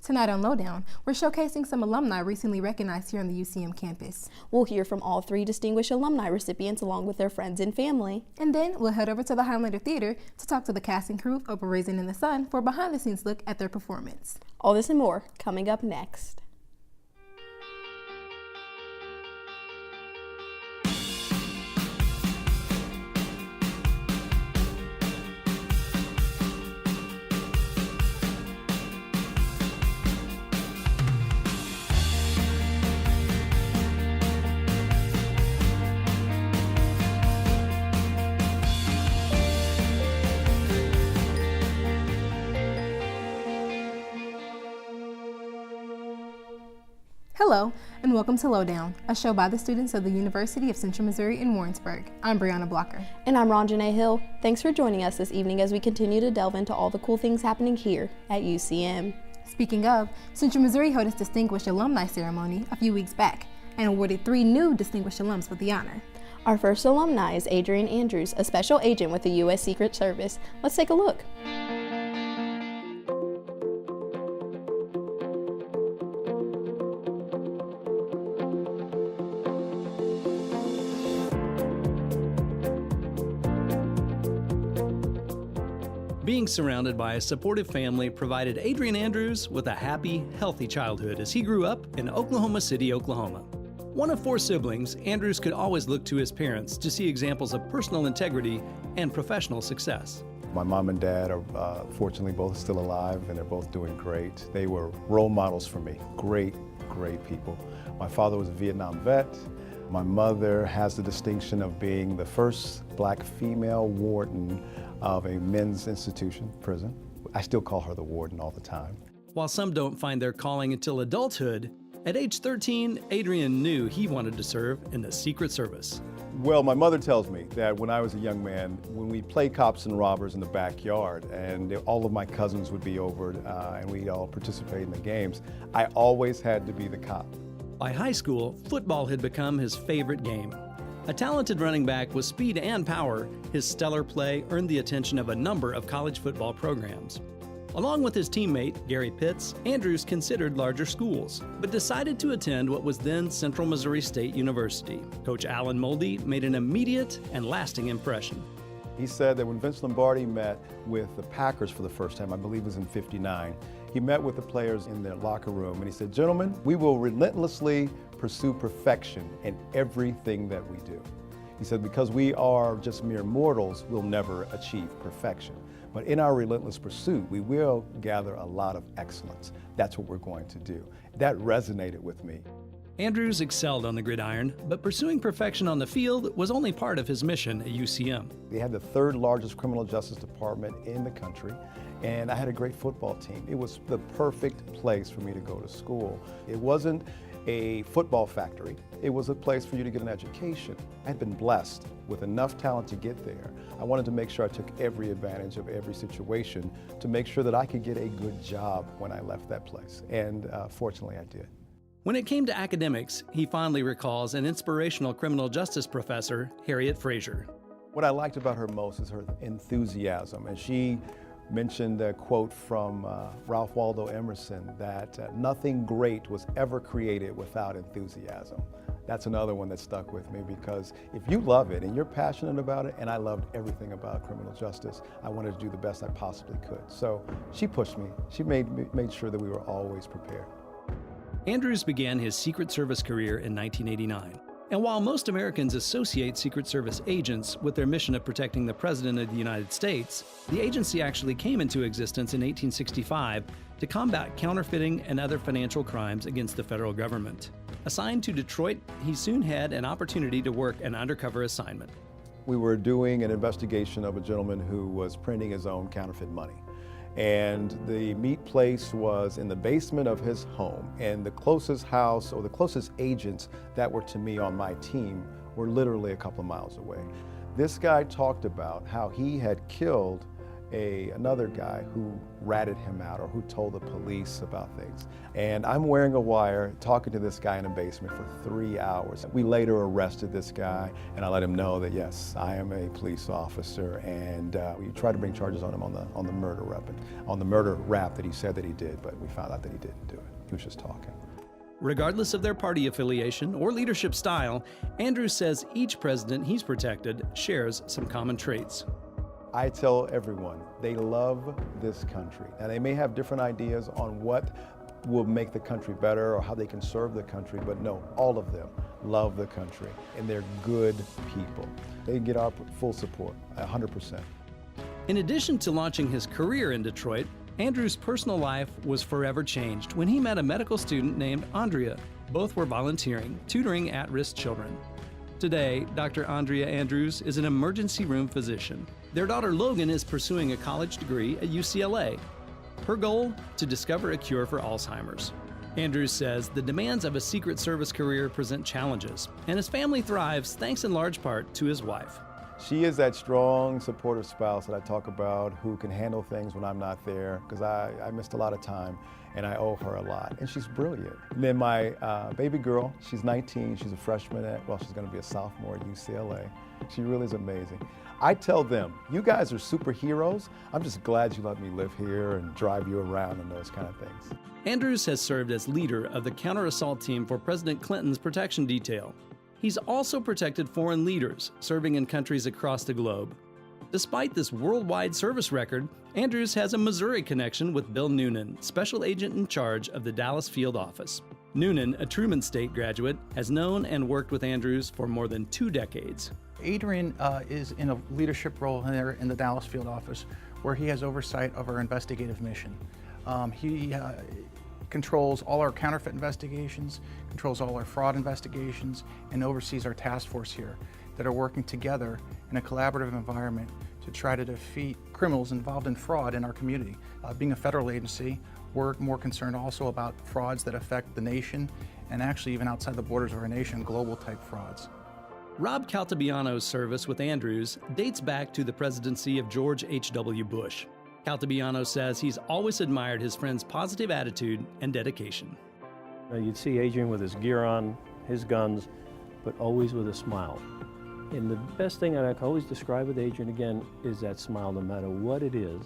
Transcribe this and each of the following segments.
Tonight on Lowdown, we're showcasing some alumni recently recognized here on the UCM campus. We'll hear from all 3 distinguished alumni recipients along with their friends and family. And then we'll head over to the Highlander Theater to talk to the cast and crew of Raisin in the Sun for a behind-the-scenes look at their performance. All this and more coming up next. Hello, and welcome to Lowdown, a show by the students of the University of Central Missouri in Warrensburg. I'm Brianna Blocker. And I'm Ranjanae Hill. Thanks for joining us this evening as we continue to delve into all the cool things happening here at UCM. Speaking of, Central Missouri held its Distinguished Alumni Ceremony a few weeks back and awarded 3 new distinguished alums with the honor. Our first alumni is Adrian Andrews, a special agent with the U.S. Secret Service. Let's take a look. Being surrounded by a supportive family provided Adrian Andrews with a happy, healthy childhood as he grew up in Oklahoma City, Oklahoma. One of 4 siblings, Andrews could always look to his parents to see examples of personal integrity and professional success. My mom and dad are fortunately both still alive, and they're both doing great. They were role models for me. Great, great people. My father was a Vietnam vet. My mother has the distinction of being the first black female warden of a men's institution, prison. I still call her the warden all the time. While some don't find their calling until adulthood, at age 13, Adrian knew he wanted to serve in the Secret Service. Well, my mother tells me that when I was a young man, when we played cops and robbers in the backyard, and all of my cousins would be over, and we'd all participate in the games, I always had to be the cop. By high school, football had become his favorite game. A talented running back with speed and power, his stellar play earned the attention of a number of college football programs. Along with his teammate, Gary Pitts, Andrews considered larger schools, but decided to attend what was then Central Missouri State University. Coach Alan Moldy made an immediate and lasting impression. He said that when Vince Lombardi met with the Packers for the first time, I believe it was in '59, he met with the players in their locker room and he said, "Gentlemen, we will relentlessly pursue perfection in everything that we do." He said, because we are just mere mortals, we'll never achieve perfection. But in our relentless pursuit, we will gather a lot of excellence. That's what we're going to do. That resonated with me. Andrews excelled on the gridiron, but pursuing perfection on the field was only part of his mission at UCM. They had the 3rd largest criminal justice department in the country, and I had a great football team. It was the perfect place for me to go to school. It wasn't a football factory. It was a place for you to get an education. I had been blessed with enough talent to get there. I wanted to make sure I took every advantage of every situation to make sure that I could get a good job when I left that place, and fortunately I did. When it came to academics, he fondly recalls an inspirational criminal justice professor, Harriet Frazier. What I liked about her most is her enthusiasm, and she mentioned a quote from Ralph Waldo Emerson that nothing great was ever created without enthusiasm. That's another one that stuck with me, because if you love it and you're passionate about it, and I loved everything about criminal justice, I wanted to do the best I possibly could. So she pushed me. She made sure that we were always prepared. Andrews began his Secret Service career in 1989. And while most Americans associate Secret Service agents with their mission of protecting the President of the United States, the agency actually came into existence in 1865 to combat counterfeiting and other financial crimes against the federal government. Assigned to Detroit, he soon had an opportunity to work an undercover assignment. We were doing an investigation of a gentleman who was printing his own counterfeit money. And the meat place was in the basement of his home, and the closest house or the closest agents that were to me on my team were literally a couple of miles away. This guy talked about how he had killed another guy who ratted him out or who told the police about things. And I'm wearing a wire talking to this guy in a basement for 3 hours. We later arrested this guy, and I let him know that yes, I am a police officer, and we tried to bring charges on him on the murder weapon, on the murder rap that he said that he did, but we found out that he didn't do it. He was just talking. Regardless of their party affiliation or leadership style, Andrews says each president he's protected shares some common traits. I tell everyone, they love this country. Now, they may have different ideas on what will make the country better or how they can serve the country, but no, all of them love the country, and they're good people. They get our full support, 100%. In addition to launching his career in Detroit, Andrews' personal life was forever changed when he met a medical student named Andrea. Both were volunteering, tutoring at-risk children. Today, Dr. Andrea Andrews is an emergency room physician. Their daughter Logan is pursuing a college degree at UCLA. Her goal? To discover a cure for Alzheimer's. Andrews says the demands of a Secret Service career present challenges, and his family thrives thanks in large part to his wife. She is that strong, supportive spouse that I talk about who can handle things when I'm not there, because I missed a lot of time and I owe her a lot. And she's brilliant. And then my baby girl, she's 19, she's a freshman she's going to be a sophomore at UCLA. She really is amazing. I tell them, you guys are superheroes. I'm just glad you let me live here and drive you around and those kind of things. Andrews has served as leader of the counter-assault team for President Clinton's protection detail. He's also protected foreign leaders serving in countries across the globe. Despite this worldwide service record, Andrews has a Missouri connection with Bill Noonan, special agent in charge of the Dallas field office. Noonan, a Truman State graduate, has known and worked with Andrews for more than 2 decades. Adrian is in a leadership role there in the Dallas field office where he has oversight of our investigative mission. He controls all our counterfeit investigations, controls all our fraud investigations, and oversees our task force here that are working together in a collaborative environment to try to defeat criminals involved in fraud in our community. Being a federal agency, we're more concerned also about frauds that affect the nation and actually even outside the borders of our nation, global type frauds. Rob Caltabiano's service with Andrews dates back to the presidency of George H.W. Bush. Caltabiano says he's always admired his friend's positive attitude and dedication. You'd see Adrian with his gear on, his guns, but always with a smile. And the best thing that I can always describe with Adrian again is that smile no matter what it is.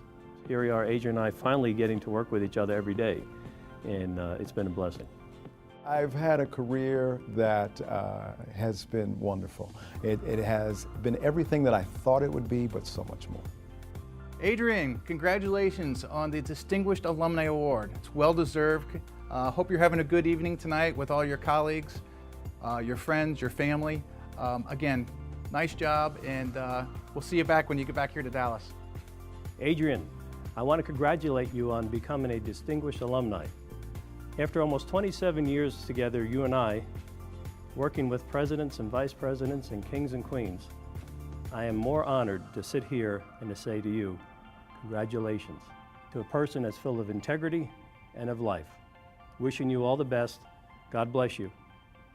Here we are, Adrian and I finally getting to work with each other every day, and it's been a blessing. I've had a career that has been wonderful. It has been everything that I thought it would be, but so much more. Adrian, congratulations on the Distinguished Alumni Award. It's well deserved. Hope you're having a good evening tonight with all your colleagues, your friends, your family. Again, nice job, and we'll see you back when you get back here to Dallas. Adrian, I want to congratulate you on becoming a distinguished alumni. After almost 27 years together, you and I, working with presidents and vice presidents and kings and queens, I am more honored to sit here and to say to you, congratulations, to a person that's full of integrity and of life. Wishing you all the best, God bless you,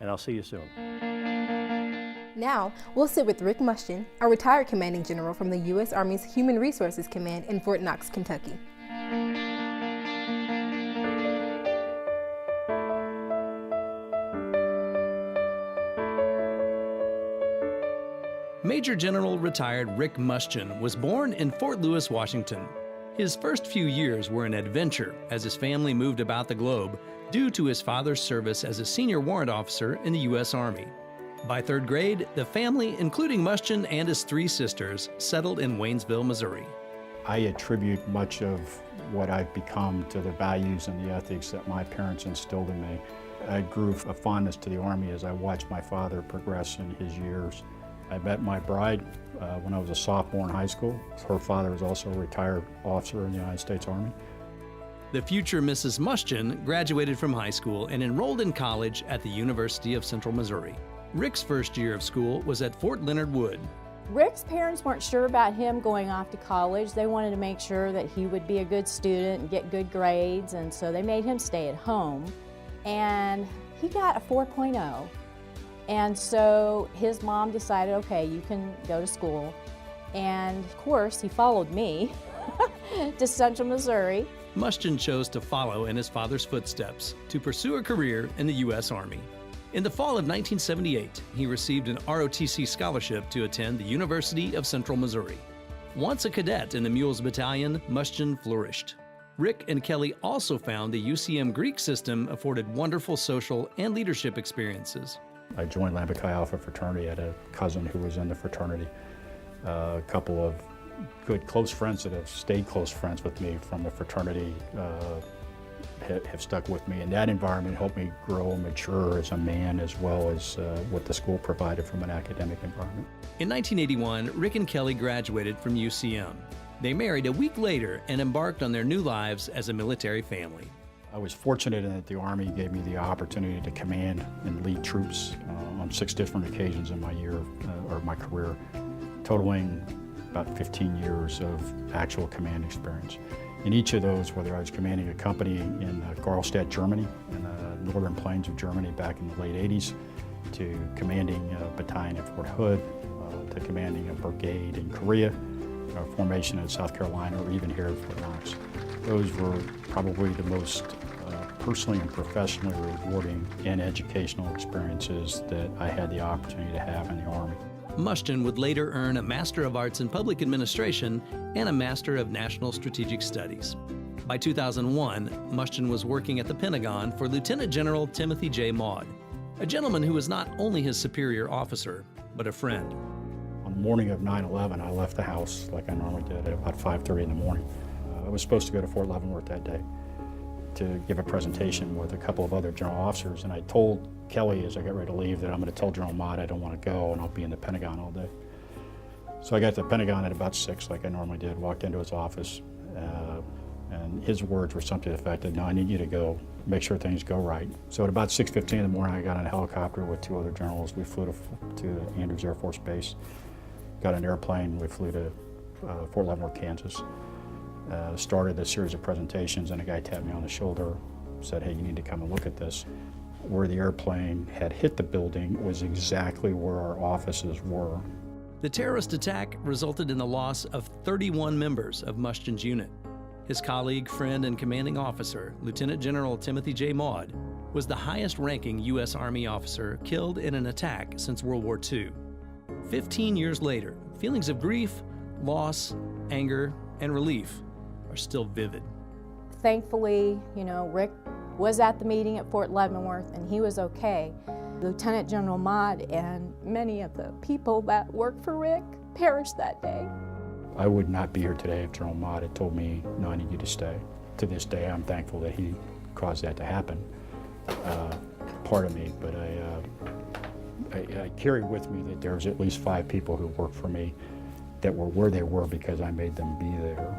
and I'll see you soon. Now, we'll sit with Rick Mushkin, a retired commanding general from the U.S. Army's Human Resources Command in Fort Knox, Kentucky. Major General retired Rick Mushkin was born in Fort Lewis, Washington. His first few years were an adventure as his family moved about the globe due to his father's service as a senior warrant officer in the U.S. Army. By 3rd grade, the family, including Mushkin and his 3 sisters, settled in Waynesville, Missouri. I attribute much of what I've become to the values and the ethics that my parents instilled in me. I grew a fondness to the Army as I watched my father progress in his years. I met my bride when I was a sophomore in high school. Her father was also a retired officer in the United States Army. The future Mrs. Mushkin graduated from high school and enrolled in college at the University of Central Missouri. Rick's first year of school was at Fort Leonard Wood. Rick's parents weren't sure about him going off to college. They wanted to make sure that he would be a good student and get good grades, and so they made him stay at home. And he got a 4.0. And so his mom decided, okay, you can go to school. And of course, he followed me. to Central Missouri. Mushton chose to follow in his father's footsteps to pursue a career in the U.S. Army. In the fall of 1978, he received an ROTC scholarship to attend the University of Central Missouri. Once a cadet in the Mules Battalion, Mushton flourished. Rick and Kelly also found the UCM Greek system afforded wonderful social and leadership experiences. I joined Lambda Chi Alpha fraternity. I had a cousin who was in the fraternity. A couple of good close friends that have stayed close friends with me from the fraternity have stuck with me. And that environment helped me grow and mature as a man, as well as what the school provided from an academic environment. In 1981, Rick and Kelly graduated from UCM. They married a week later and embarked on their new lives as a military family. I was fortunate in that the Army gave me the opportunity to command and lead troops on 6 different occasions in my year or my career, totaling about 15 years of actual command experience. In each of those, whether I was commanding a company in Garlstadt, Germany, in the northern plains of Germany back in the late 80s, to commanding a battalion at Fort Hood, to commanding a brigade in Korea, a formation in South Carolina, or even here at Fort Knox. Those were probably the most personally and professionally rewarding and educational experiences that I had the opportunity to have in the Army. Mushton would later earn a Master of Arts in Public Administration and a Master of National Strategic Studies. By 2001, Mushton was working at the Pentagon for Lieutenant General Timothy J. Maude, a gentleman who was not only his superior officer, but a friend. On the morning of 9/11, I left the house like I normally did at about 5:30 in the morning. I was supposed to go to Fort Leavenworth that day to give a presentation with a couple of other general officers, and I told Kelly as I got ready to leave that I'm going to tell General Maude I don't want to go and I'll be in the Pentagon all day. So I got to the Pentagon at about 6 like I normally did, walked into his office, and his words were something to the effect that, no, I need you to go, make sure things go right. So at about 6:15 in the morning, I got on a helicopter with 2 other generals. We flew to Andrews Air Force Base, got an airplane, we flew to Fort Leavenworth, Kansas. Started a series of presentations, and a guy tapped me on the shoulder, said, hey, you need to come and look at this. Where the airplane had hit the building was exactly where our offices were. The terrorist attack resulted in the loss of 31 members of Mushton's unit. His colleague, friend, and commanding officer, Lieutenant General Timothy J. Maude, was the highest-ranking U.S. Army officer killed in an attack since World War II. 15 years later, feelings of grief, loss, anger, and relief are still vivid. Thankfully, Rick was at the meeting at Fort Leavenworth and he was okay. Lieutenant General Maude and many of the people that worked for Rick perished that day. I would not be here today if General Maude had told me, no, I need you to stay. To this day, I'm thankful that he caused that to happen. Part of me, but I carry with me that there's at least 5 people who worked for me that were where they were because I made them be there,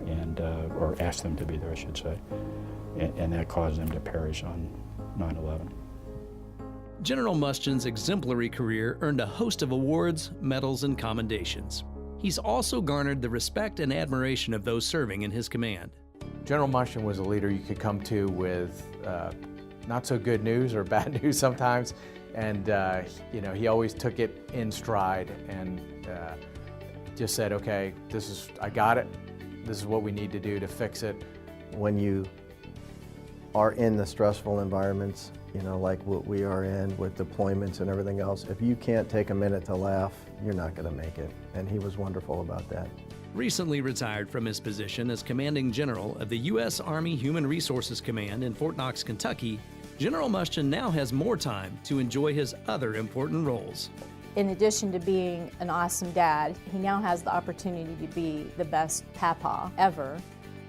and or asked them to be there, I should say, and that caused them to perish on 9/11. General Mushton's exemplary career earned a host of awards, medals, and commendations. He's also garnered the respect and admiration of those serving in his command. General Mushton was a leader you could come to with not so good news or bad news sometimes, and he always took it in stride and just said, okay, I got it. This is what we need to do to fix it. When you are in the stressful environments, like what we are in with deployments and everything else, if you can't take a minute to laugh, you're not going to make it. And he was wonderful about that. Recently retired from his position as Commanding General of the U.S. Army Human Resources Command in Fort Knox, Kentucky, General Mushton now has more time to enjoy his other important roles. In addition to being an awesome dad, he now has the opportunity to be the best papa ever.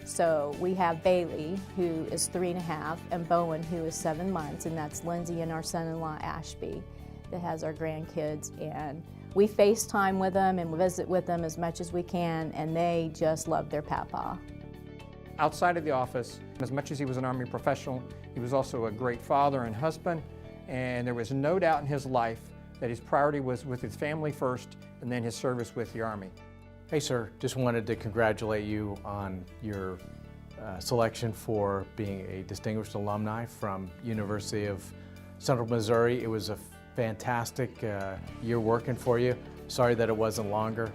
So we have Bailey, who is 3.5, and Bowen, who is 7 months, and that's Lindsay and our son-in-law Ashby that has our grandkids. And we FaceTime with them and visit with them as much as we can, and they just love their papa. Outside of the office, as much as he was an Army professional, he was also a great father and husband, and there was no doubt in his life that his priority was with his family first and then his service with the Army. Hey sir, just wanted to congratulate you on your selection for being a distinguished alumni from University of Central Missouri. It was a fantastic year working for you. Sorry that it wasn't longer.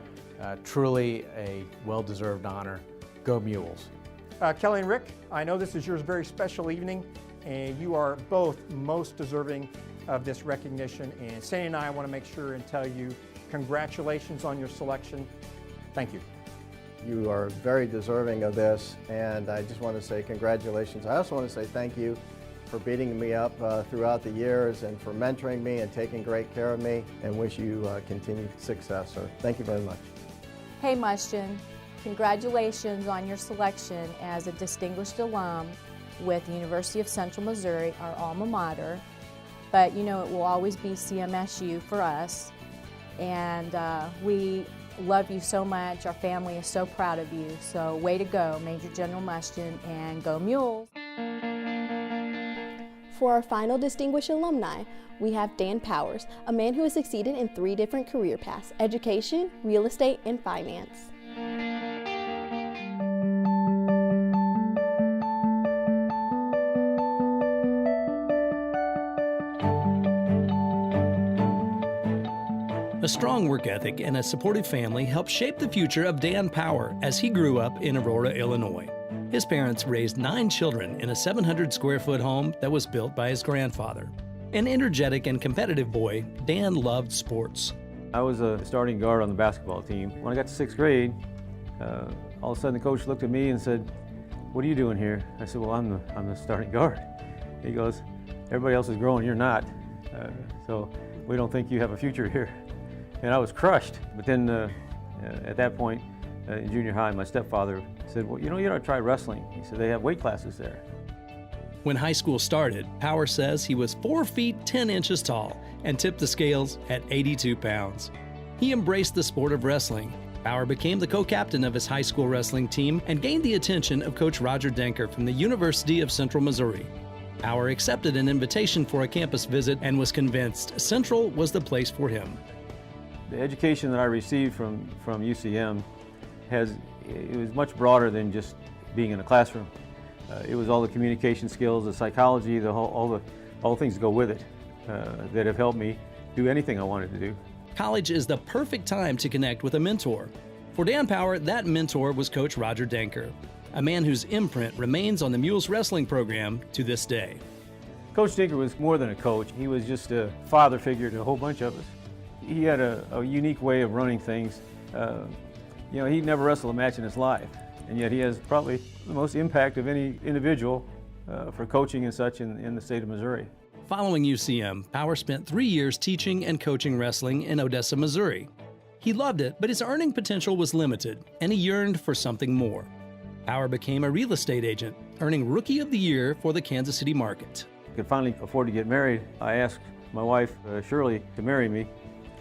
Truly a well-deserved honor. Go Mules. Kelly and Rick, I know this is your very special evening, and you are both most deserving of this recognition. And Sandy and I want to make sure and tell you congratulations on your selection. Thank you. You are very deserving of this, and I just want to say congratulations. I also want to say thank you for beating me up throughout the years and for mentoring me and taking great care of me, and wish you continued success, sir. Thank you very much. Hey Mushton, congratulations on your selection as a distinguished alum with the University of Central Missouri, our alma mater. But you know, it will always be CMSU for us, and we love you so much. Our family is so proud of you. So way to go, Major General Mushton, and go Mules. For our final distinguished alumni, we have Dan Powers, a man who has succeeded in 3 different career paths: education, real estate, and finance. A strong work ethic and a supportive family helped shape the future of Dan Power as he grew up in Aurora, Illinois. His parents raised 9 children in a 700-square-foot home that was built by his grandfather. An energetic and competitive boy, Dan loved sports. I was a starting guard on the basketball team. When I got to 6th grade, all of a sudden the coach looked at me and said, "What are you doing here?" I said, "Well, I'm the starting guard." He goes, "Everybody else is growing, you're not. So we don't think you have a future here." And I was crushed. But then at that point, in junior high, my stepfather said, "Well, you ought to try wrestling." He said, "They have weight classes there." When high school started, Power says he was 4 feet 10 inches tall and tipped the scales at 82 pounds. He embraced the sport of wrestling. Power became the co-captain of his high school wrestling team and gained the attention of Coach Roger Denker from the University of Central Missouri. Power accepted an invitation for a campus visit and was convinced Central was the place for him. The education that I received from UCM it was much broader than just being in a classroom. It was all the communication skills, the psychology, all the things that go with it that have helped me do anything I wanted to do. College is the perfect time to connect with a mentor. For Dan Power, that mentor was Coach Roger Denker, a man whose imprint remains on the Mules wrestling program to this day. Coach Denker was more than a coach. He was just a father figure to a whole bunch of us. He had a unique way of running things. He'd never wrestled a match in his life, and yet he has probably the most impact of any individual for coaching and such in the state of Missouri. Following UCM, Power spent 3 years teaching and coaching wrestling in Odessa, Missouri. He loved it, but his earning potential was limited, and he yearned for something more. Power became a real estate agent, earning Rookie of the Year for the Kansas City market. I could finally afford to get married. I asked my wife, Shirley, to marry me,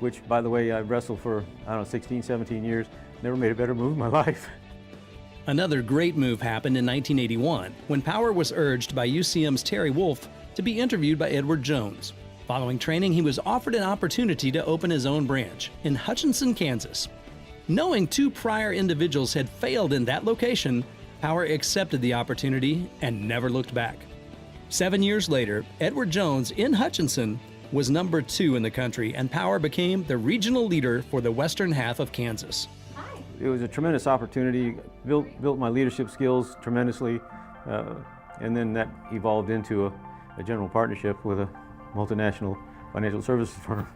which, by the way, I've wrestled for, 16, 17 years. Never made a better move in my life. Another great move happened in 1981 when Power was urged by UCM's Terry Wolf to be interviewed by Edward Jones. Following training, he was offered an opportunity to open his own branch in Hutchinson, Kansas. Knowing 2 prior individuals had failed in that location, Power accepted the opportunity and never looked back. 7 years later, Edward Jones in Hutchinson was number 2 in the country, and Power became the regional leader for the western half of Kansas. It was a tremendous opportunity, built my leadership skills tremendously, and then that evolved into a general partnership with a multinational financial services firm.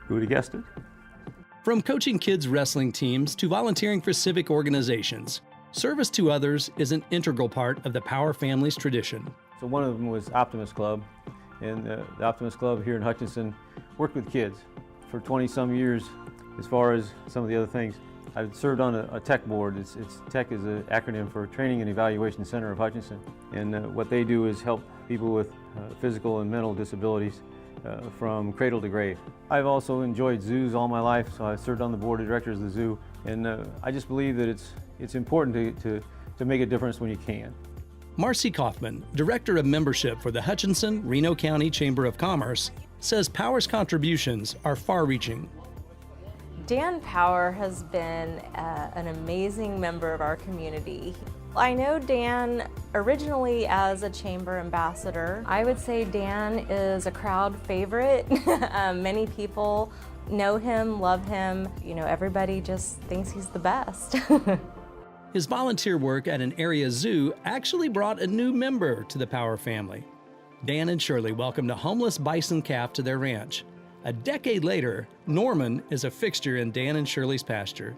Who would have guessed it? From coaching kids' wrestling teams to volunteering for civic organizations, service to others is an integral part of the Power family's tradition. So one of them was Optimist Club, and the Optimist Club here in Hutchinson worked with kids for 20-some years. As far as some of the other things, I've served on a tech board. TECH is an acronym for Training and Evaluation Center of Hutchinson. And what they do is help people with physical and mental disabilities from cradle to grave. I've also enjoyed zoos all my life, so I served on the board of directors of the zoo. And I just believe that it's important to make a difference when you can. Marcy Kaufman, Director of Membership for the Hutchinson-Reno County Chamber of Commerce, says Power's contributions are far-reaching. Dan Power has been an amazing member of our community. I know Dan originally as a chamber ambassador. I would say Dan is a crowd favorite. Many people know him, love him. You know, everybody just thinks he's the best. His volunteer work at an area zoo actually brought a new member to the Power family. Dan and Shirley welcomed a homeless bison calf to their ranch. A decade later, Norman is a fixture in Dan and Shirley's pasture.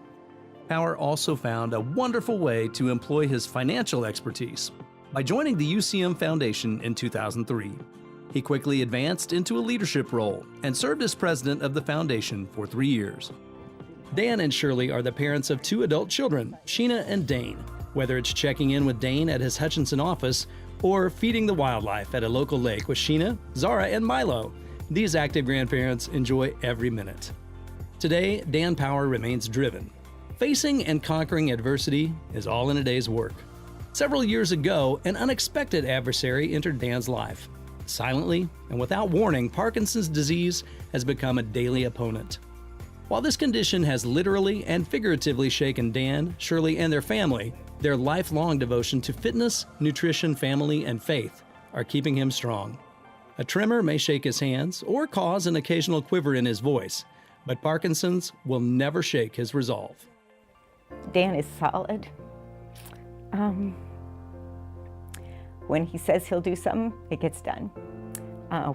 Power also found a wonderful way to employ his financial expertise by joining the UCM Foundation in 2003. He quickly advanced into a leadership role and served as president of the foundation for 3 years. Dan and Shirley are the parents of 2 adult children, Sheena and Dane. Whether it's checking in with Dane at his Hutchinson office or feeding the wildlife at a local lake with Sheena, Zara, and Milo, these active grandparents enjoy every minute. Today, Dan Power remains driven. Facing and conquering adversity is all in a day's work. Several years ago, an unexpected adversary entered Dan's life. Silently and without warning, Parkinson's disease has become a daily opponent. While this condition has literally and figuratively shaken Dan, Shirley, and their family, their lifelong devotion to fitness, nutrition, family, and faith are keeping him strong. A tremor may shake his hands or cause an occasional quiver in his voice, but Parkinson's will never shake his resolve. Dan is solid. When he says he'll do something, it gets done.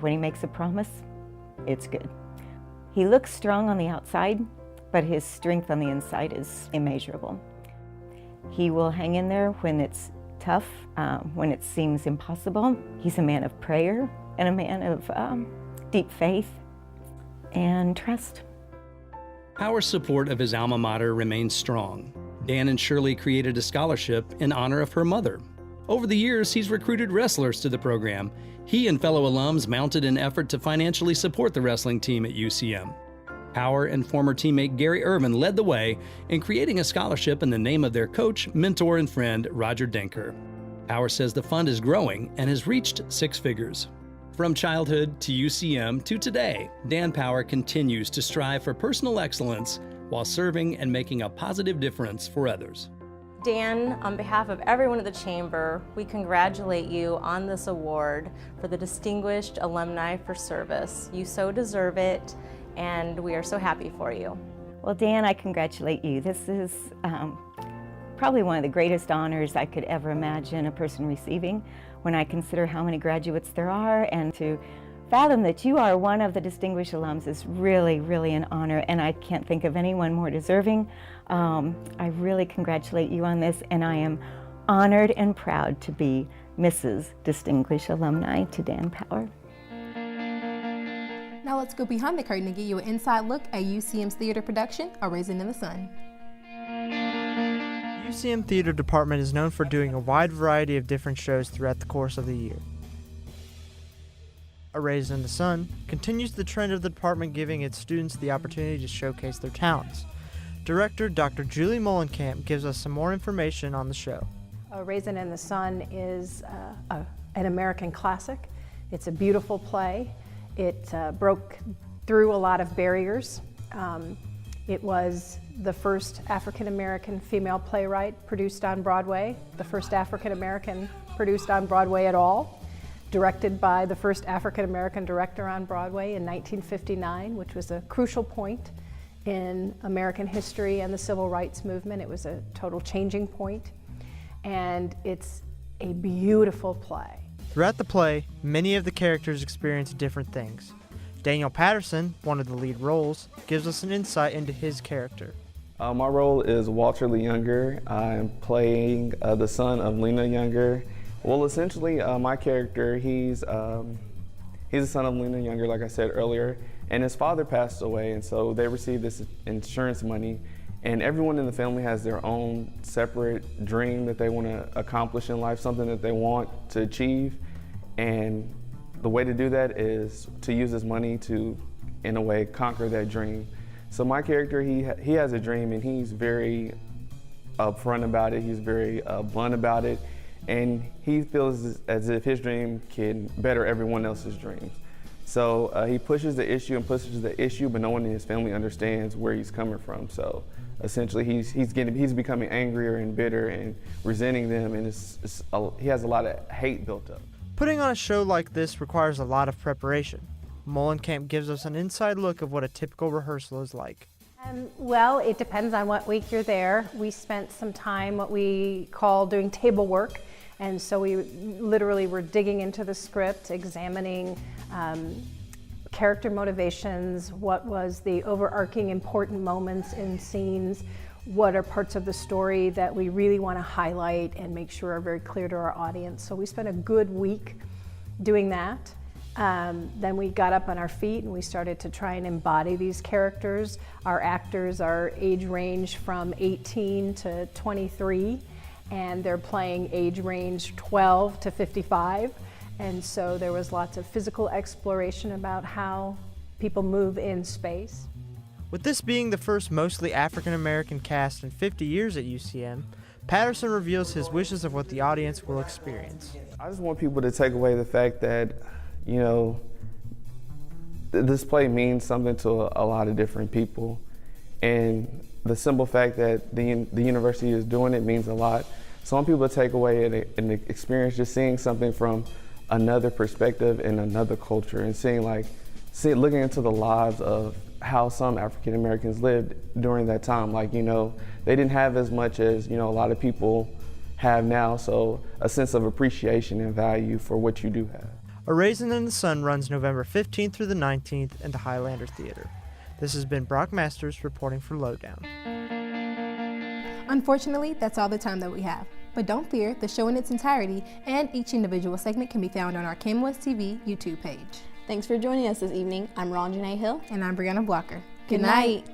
When he makes a promise, it's good. He looks strong on the outside, but his strength on the inside is immeasurable. He will hang in there when it's tough, when it seems impossible. He's a man of prayer and a man of deep faith and trust. Power's support of his alma mater remains strong. Dan and Shirley created a scholarship in honor of her mother. Over the years, he's recruited wrestlers to the program. He and fellow alums mounted an effort to financially support the wrestling team at UCM. Power and former teammate Gary Irvin led the way in creating a scholarship in the name of their coach, mentor, and friend, Roger Denker. Power says the fund is growing and has reached 6 figures. From childhood to UCM to today, Dan Power continues to strive for personal excellence while serving and making a positive difference for others. Dan, on behalf of everyone at the Chamber, we congratulate you on this award for the Distinguished Alumni for Service. You so deserve it, and we are so happy for you. Well, Dan, I congratulate you. This is probably one of the greatest honors I could ever imagine a person receiving when I consider how many graduates there are, and to fathom that you are one of the distinguished alums is really, really an honor, and I can't think of anyone more deserving. I really congratulate you on this, and I am honored and proud to be Mrs. Distinguished Alumni to Dan Power. Now let's go behind the curtain and give you an inside look at UCM's theater production, A Raisin in the Sun. UCM Theater Department is known for doing a wide variety of different shows throughout the course of the year. A Raisin in the Sun continues the trend of the department giving its students the opportunity to showcase their talents. Director Dr. Julie Mullenkamp gives us some more information on the show. A Raisin in the Sun is an American classic. It's a beautiful play. It broke through a lot of barriers. It was the first African-American female playwright produced on Broadway, the first African-American produced on Broadway at all, directed by the first African-American director on Broadway in 1959, which was a crucial point in American history and the civil rights movement. It was a total changing point, and it's a beautiful play. Throughout the play, many of the characters experience different things. Daniel Patterson, one of the lead roles, gives us an insight into his character. My role is Walter Lee Younger. I'm playing the son of Lena Younger. Well, essentially, my character, he's the son of Lena Younger, like I said earlier, and his father passed away, and so they received this insurance money, and everyone in the family has their own separate dream that they want to accomplish in life, something that they want to achieve, and the way to do that is to use this money to, in a way, conquer that dream. So my character, he has a dream, and he's very upfront about it. He's very blunt about it, and he feels as if his dream can better everyone else's dreams. So he pushes the issue and pushes the issue, but no one in his family understands where he's coming from. So essentially, he's becoming angrier and bitter and resenting them, and he has a lot of hate built up. Putting on a show like this requires a lot of preparation. Molenkamp gives us an inside look of what a typical rehearsal is like. Well, it depends on what week you're there. We spent some time what we call doing table work, and so we literally were digging into the script, examining character motivations, what was the overarching important moments in scenes, what are parts of the story that we really want to highlight and make sure are very clear to our audience. So we spent a good week doing that. Then we got up on our feet and we started to try and embody these characters. Our actors are age range from 18 to 23, and they're playing age range 12 to 55. And so there was lots of physical exploration about how people move in space. With this being the first mostly African-American cast in 50 years at UCM, Patterson reveals his wishes of what the audience will experience. I just want people to take away the fact that, you know, this play means something to a lot of different people. And the simple fact that the university is doing it means a lot. So I want people to take away an experience just seeing something from another perspective and another culture, and looking into the lives of how some African Americans lived during that time. Like, you know, they didn't have as much as, you know, a lot of people have now. So a sense of appreciation and value for what you do have. A Raisin in the Sun runs November 15th through the 19th in the Highlander Theater. This has been Brock Masters reporting for Lowdown. Unfortunately, that's all the time that we have. But don't fear, the show in its entirety and each individual segment can be found on our KMOS TV YouTube page. Thanks for joining us this evening. I'm Ron Janae Hill. And I'm Brianna Blocker. Good night.